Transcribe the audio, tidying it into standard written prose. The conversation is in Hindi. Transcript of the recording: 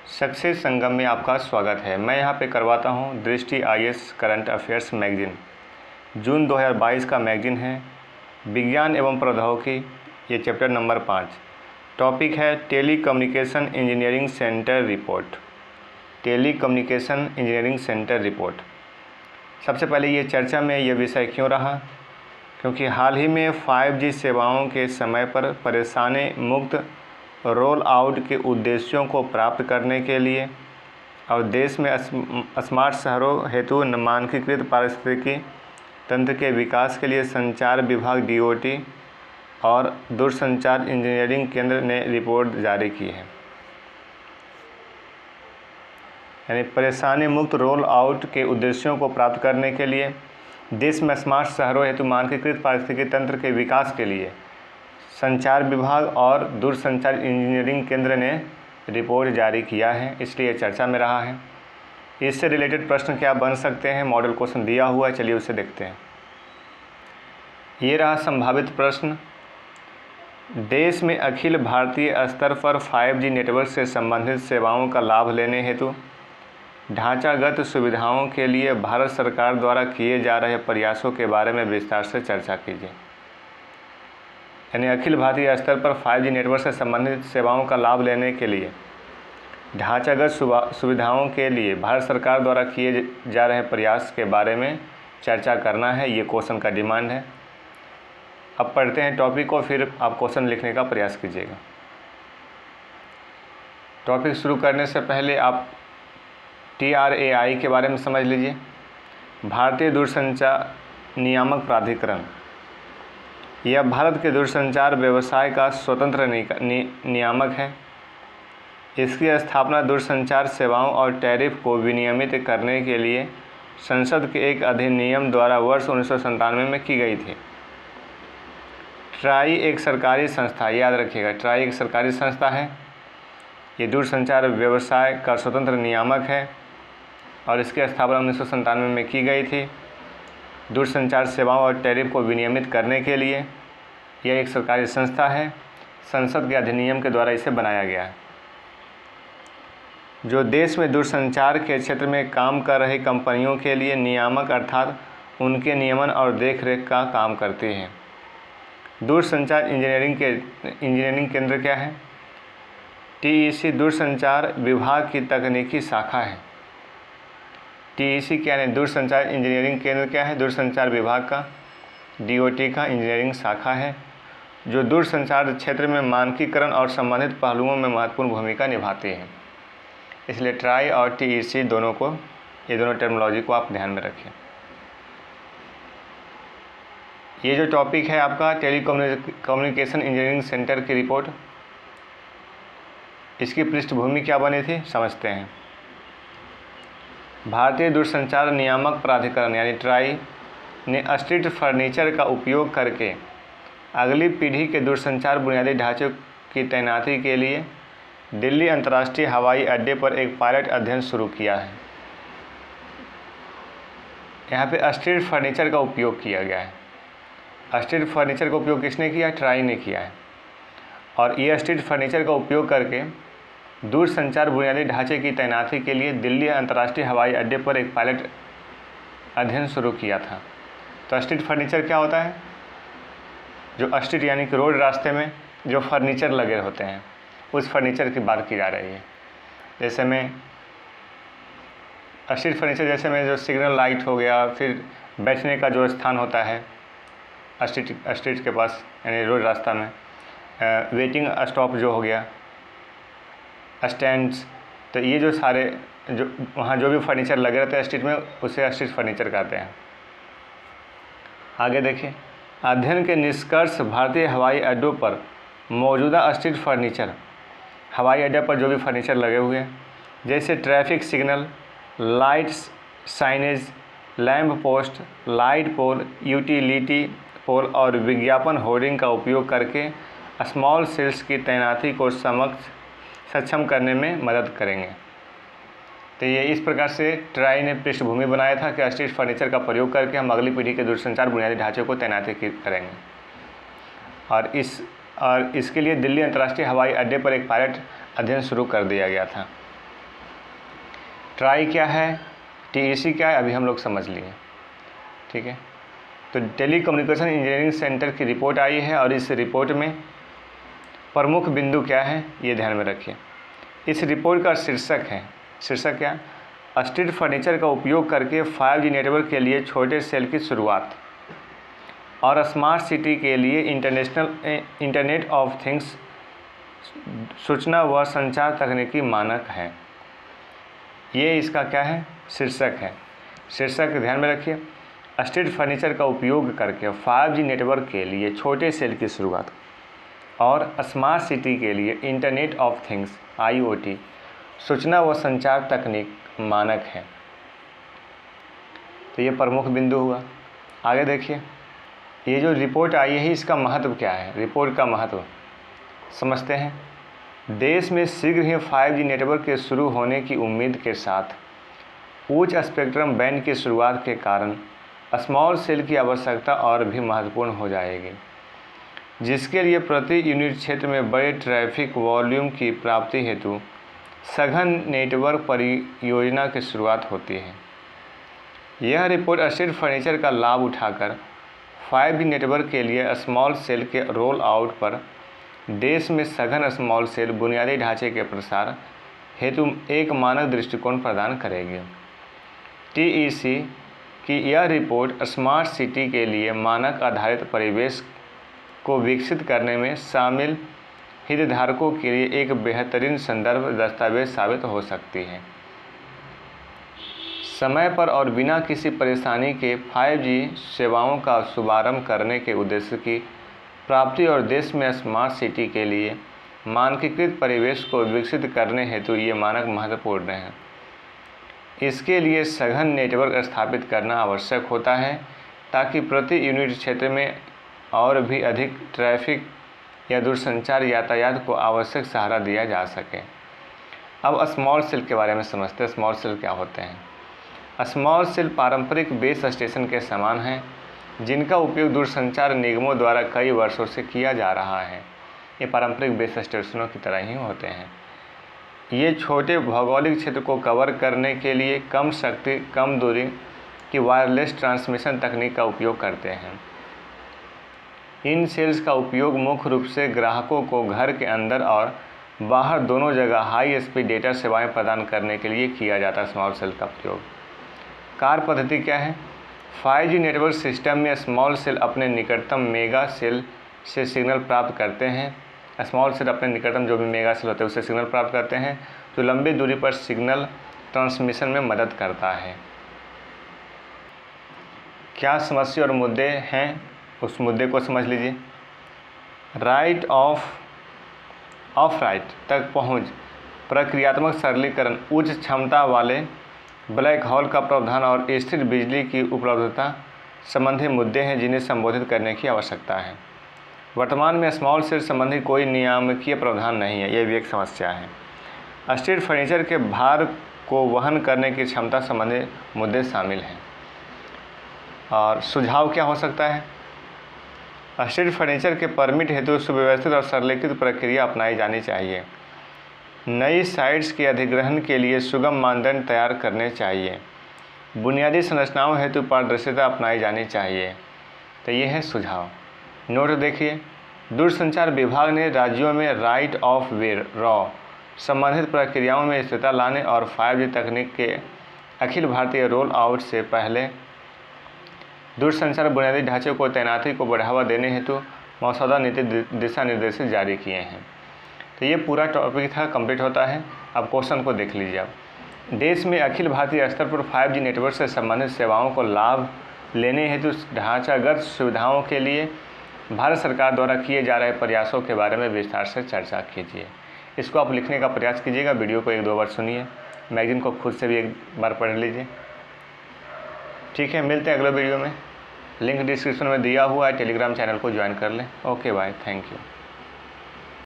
सक्सेस संगम में आपका स्वागत है। मैं यहाँ पे करवाता हूँ Drishti IAS current affairs magazine. जून 2022 का मैगज़ीन है। विज्ञान एवं प्रौद्योगिकी, ये चैप्टर नंबर 5। टॉपिक है telecommunication engineering centre report. Telecommunication engineering centre report. सबसे पहले ये चर्चा में ये विषय क्यों रहा, क्योंकि हाल ही में 5G सेवाओं के समय पर परेशानी मुक्त रोल आउट के उद्देश्यों को प्राप्त करने के लिए और देश में स्मार्ट शहरों हेतु मानकीकृत पारिस्थितिकी तंत्र के विकास के लिए संचार विभाग DOT और दूरसंचार इंजीनियरिंग केंद्र ने रिपोर्ट जारी की है। यानी परेशानी मुक्त रोल आउट के उद्देश्यों को प्राप्त करने के लिए देश में स्मार्ट शहरों हेतु मानकीकृत पारिस्थितिकी तंत्र के विकास के लिए संचार विभाग और दूरसंचार इंजीनियरिंग केंद्र ने रिपोर्ट जारी किया है, इसलिए चर्चा में रहा है। इससे रिलेटेड प्रश्न क्या बन सकते हैं, मॉडल क्वेश्चन दिया हुआ है, चलिए उसे देखते हैं। ये रहा संभावित प्रश्न। देश में अखिल भारतीय स्तर पर 5G नेटवर्क से संबंधित सेवाओं का लाभ लेने हेतु ढांचागत सुविधाओं के लिए भारत सरकार द्वारा किए जा रहे प्रयासों के बारे में विस्तार से चर्चा कीजिए। यानी अखिल भारतीय स्तर पर 5G नेटवर्क से संबंधित सेवाओं का लाभ लेने के लिए ढांचागत सुविधाओं के लिए भारत सरकार द्वारा किए जा रहे प्रयास के बारे में चर्चा करना है, ये क्वेश्चन का डिमांड है। अब पढ़ते हैं टॉपिक को, फिर आप क्वेश्चन लिखने का प्रयास कीजिएगा। टॉपिक शुरू करने से पहले आप TRAI के बारे में समझ लीजिए। भारतीय दूरसंचार नियामक प्राधिकरण, यह भारत के दूरसंचार व्यवसाय का स्वतंत्र नियामक है। इसकी स्थापना दूरसंचार सेवाओं और टैरिफ को विनियमित करने के लिए संसद के एक अधिनियम द्वारा वर्ष 1997 में की गई थी। ट्राई एक सरकारी संस्था, याद रखिएगा, ट्राई एक सरकारी संस्था है। ये दूरसंचार व्यवसाय का स्वतंत्र नियामक है और इसकी स्थापना 1997 में की गई थी। दूरसंचार सेवाओं और टैरिफ को विनियमित करने के लिए यह एक सरकारी संस्था है। संसद के अधिनियम के द्वारा इसे बनाया गया है। जो देश में दूरसंचार के क्षेत्र में काम कर रही कंपनियों के लिए नियामक अर्थात उनके नियमन और देखरेख का काम करती है। दूरसंचार इंजीनियरिंग केंद्र क्या है? TEC दूरसंचार विभाग की तकनीकी शाखा है। TEC क्या है? दूरसंचार इंजीनियरिंग केंद्र क्या है? दूरसंचार विभाग का DOT का इंजीनियरिंग शाखा है, जो दूरसंचार क्षेत्र में मानकीकरण और संबंधित पहलुओं में महत्वपूर्ण भूमिका निभाती है। इसलिए ट्राई और TEC दोनों को, ये दोनों टर्मिनोलॉजी को आप ध्यान में रखें। ये जो टॉपिक है आपका टेली कम्युनिकेशन इंजीनियरिंग सेंटर की रिपोर्ट, इसकी पृष्ठभूमि क्या बनी थी समझते हैं। भारतीय दूरसंचार नियामक प्राधिकरण यानी ट्राई ने स्ट्रीट फर्नीचर का उपयोग करके अगली पीढ़ी के दूरसंचार बुनियादी ढांचे की तैनाती के लिए दिल्ली अंतर्राष्ट्रीय हवाई अड्डे पर एक पायलट अध्ययन शुरू किया है। यहाँ पे स्ट्रीट फर्नीचर का उपयोग किया गया है। स्ट्रीट फर्नीचर का उपयोग किसने किया? ट्राई ने किया है। और ये स्ट्रीट फर्नीचर का उपयोग करके दूरसंचार बुनियादी ढांचे की तैनाती के लिए दिल्ली अंतर्राष्ट्रीय हवाई अड्डे पर एक पायलट अध्ययन शुरू किया था। तो स्ट्रीट फर्नीचर क्या होता है? जो स्ट्रीट यानी कि रोड, रास्ते में जो फर्नीचर लगे होते हैं, उस फर्नीचर की बात की जा रही है। जैसे में स्ट्रीट फर्नीचर, जैसे में जो सिग्नल लाइट हो गया, फिर बैठने का जो स्थान होता है स्ट्रीट के पास यानी रोड रास्ता में, वेटिंग स्टॉप जो हो गया, स्टैंड्स, तो ये जो सारे जो वहाँ जो भी फर्नीचर लगे रहते हैं स्ट्रीट में, उसे स्ट्रीट फर्नीचर कहते हैं। आगे देखिए, अध्ययन के निष्कर्ष भारतीय हवाई अड्डों पर मौजूदा स्ट्रीट फर्नीचर, हवाई अड्डे पर जो भी फर्नीचर लगे हुए हैं, जैसे traffic signal, lights, signage, lamp post, light pole, utility pole और विज्ञापन होर्डिंग का उपयोग करके स्मॉल सेल्स की तैनाती को सक्षम करने में मदद करेंगे। तो ये इस प्रकार से ट्राई ने पृष्ठभूमि बनाया था कि स्ट्रीट फर्नीचर का प्रयोग करके हम अगली पीढ़ी के दूरसंचार बुनियादी ढांचे को तैनाती करेंगे। और इसके लिए दिल्ली अंतर्राष्ट्रीय हवाई अड्डे पर एक पायलट अध्ययन शुरू कर दिया गया था। ट्राई क्या है, TEC क्या है, अभी हम लोग समझ लिए, ठीक है। तो टेली कम्युनिकेशन इंजीनियरिंग सेंटर की रिपोर्ट आई है और इस रिपोर्ट में प्रमुख बिंदु क्या है ये ध्यान में रखिए। इस रिपोर्ट का शीर्षक क्या, स्ट्रीट फर्नीचर का उपयोग करके 5G नेटवर्क के लिए छोटे सेल की शुरुआत और स्मार्ट सिटी के लिए इंटरनेट ऑफ थिंग्स सूचना व संचार तकनीकी मानक है। ये इसका क्या है, शीर्षक है। शीर्षक ध्यान में रखिए, स्ट्रीट फर्नीचर का उपयोग करके 5G नेटवर्क के लिए छोटे सेल की शुरुआत और स्मार्ट सिटी के लिए इंटरनेट ऑफ थिंग्स IoT सूचना व संचार तकनीक मानक है। तो ये प्रमुख बिंदु हुआ। आगे देखिए, ये जो रिपोर्ट आई है इसका महत्व क्या है, रिपोर्ट का महत्व समझते हैं। देश में शीघ्र ही 5G नेटवर्क के शुरू होने की उम्मीद के साथ उच्च स्पेक्ट्रम बैंड की शुरुआत के कारण स्मॉल सेल की आवश्यकता और भी महत्वपूर्ण हो जाएगी, जिसके लिए प्रति यूनिट क्षेत्र में बड़े ट्रैफिक वॉल्यूम की प्राप्ति हेतु सघन नेटवर्क परियोजना की शुरुआत होती है। यह रिपोर्ट स्ट्रीट फर्नीचर का लाभ उठाकर 5G नेटवर्क के लिए स्मॉल सेल के रोल आउट पर देश में सघन स्मॉल सेल बुनियादी ढांचे के प्रसार हेतु एक मानक दृष्टिकोण प्रदान करेगी। TEC की यह रिपोर्ट स्मार्ट सिटी के लिए मानक आधारित परिवेश को विकसित करने में शामिल हितधारकों के लिए एक बेहतरीन संदर्भ दस्तावेज साबित हो सकती है। समय पर और बिना किसी परेशानी के 5G सेवाओं का शुभारंभ करने के उद्देश्य की प्राप्ति और देश में स्मार्ट सिटी के लिए मानकीकृत परिवेश को विकसित करने हेतु ये मानक महत्वपूर्ण हैं। इसके लिए सघन नेटवर्क स्थापित करना आवश्यक होता है ताकि प्रति यूनिट क्षेत्र में और भी अधिक ट्रैफिक या दूरसंचार यातायात को आवश्यक सहारा दिया जा सके। अब स्मॉल सेल के बारे में समझते हैं। स्मॉल सेल क्या होते हैं। स्मॉल सेल पारंपरिक बेस स्टेशन के समान हैं, जिनका उपयोग दूरसंचार निगमों द्वारा कई वर्षों से किया जा रहा है। ये पारंपरिक बेस स्टेशनों की तरह ही होते हैं। ये छोटे भौगोलिक क्षेत्र को कवर करने के लिए कम शक्ति, कम दूरी की वायरलेस ट्रांसमिशन तकनीक का उपयोग करते हैं। इन सेल्स का उपयोग मुख्य रूप से ग्राहकों को घर के अंदर और बाहर दोनों जगह हाई स्पीड डेटा सेवाएं प्रदान करने के लिए किया जाता है। स्मॉल सेल का प्रयोग कार्य पद्धति क्या है। 5G नेटवर्क सिस्टम में स्मॉल सेल अपने निकटतम मेगा सेल से सिग्नल प्राप्त करते हैं। स्मॉल सेल अपने निकटतम जो भी मेगा सेल होते हैं उससे सिग्नल प्राप्त करते हैं, जो लंबी दूरी पर सिग्नल ट्रांसमिशन में मदद करता है। क्या समस्या और मुद्दे हैं, उस मुद्दे को समझ लीजिए। राइट ऑफ राइट तक पहुंच, प्रक्रियात्मक सरलीकरण, उच्च क्षमता वाले ब्लैक होल का प्रावधान और स्थिर बिजली की उपलब्धता संबंधी मुद्दे हैं जिन्हें संबोधित करने की आवश्यकता है। वर्तमान में स्मॉल सेल संबंधी कोई नियामकीय प्रावधान नहीं है, यह भी एक समस्या है। स्ट्रीट फर्नीचर के भार को वहन करने की क्षमता संबंधी मुद्दे शामिल हैं। और सुझाव क्या हो सकता है। स्ट्रीट फर्नीचर के परमिट हेतु सुव्यवस्थित और सरलीकृत प्रक्रिया अपनाई जानी चाहिए। नई साइट्स के अधिग्रहण के लिए सुगम मानदंड तैयार करने चाहिए। बुनियादी संरचनाओं हेतु पारदर्शिता अपनाई जानी चाहिए। तो ये है सुझाव। नोट देखिए, दूरसंचार विभाग ने राज्यों में राइट ऑफ वे रॉ संबंधित प्रक्रियाओं में स्थिरता लाने और 5G तकनीक के अखिल भारतीय रोल आउट से पहले दूरसंचार बुनियादी ढांचे को तैनाती को बढ़ावा देने हेतु मौजूदा नीति दिशा निर्देश जारी किए हैं। तो ये पूरा टॉपिक था, कंप्लीट होता है। अब क्वेश्चन को देख लीजिए। आप देश में अखिल भारतीय स्तर पर 5G नेटवर्क से संबंधित सेवाओं को लाभ लेने हेतु ढांचागत सुविधाओं के लिए भारत सरकार द्वारा किए जा रहे प्रयासों के बारे में विस्तार से चर्चा कीजिए। इसको आप लिखने का प्रयास कीजिएगा। वीडियो को 1-2 बार सुनिए, मैगजीन को खुद से भी एक बार पढ़ लीजिए। ठीक है, मिलते हैं अगले वीडियो में। लिंक डिस्क्रिप्शन में दिया हुआ है, टेलीग्राम चैनल को ज्वाइन कर लें। Okay bye, thank you.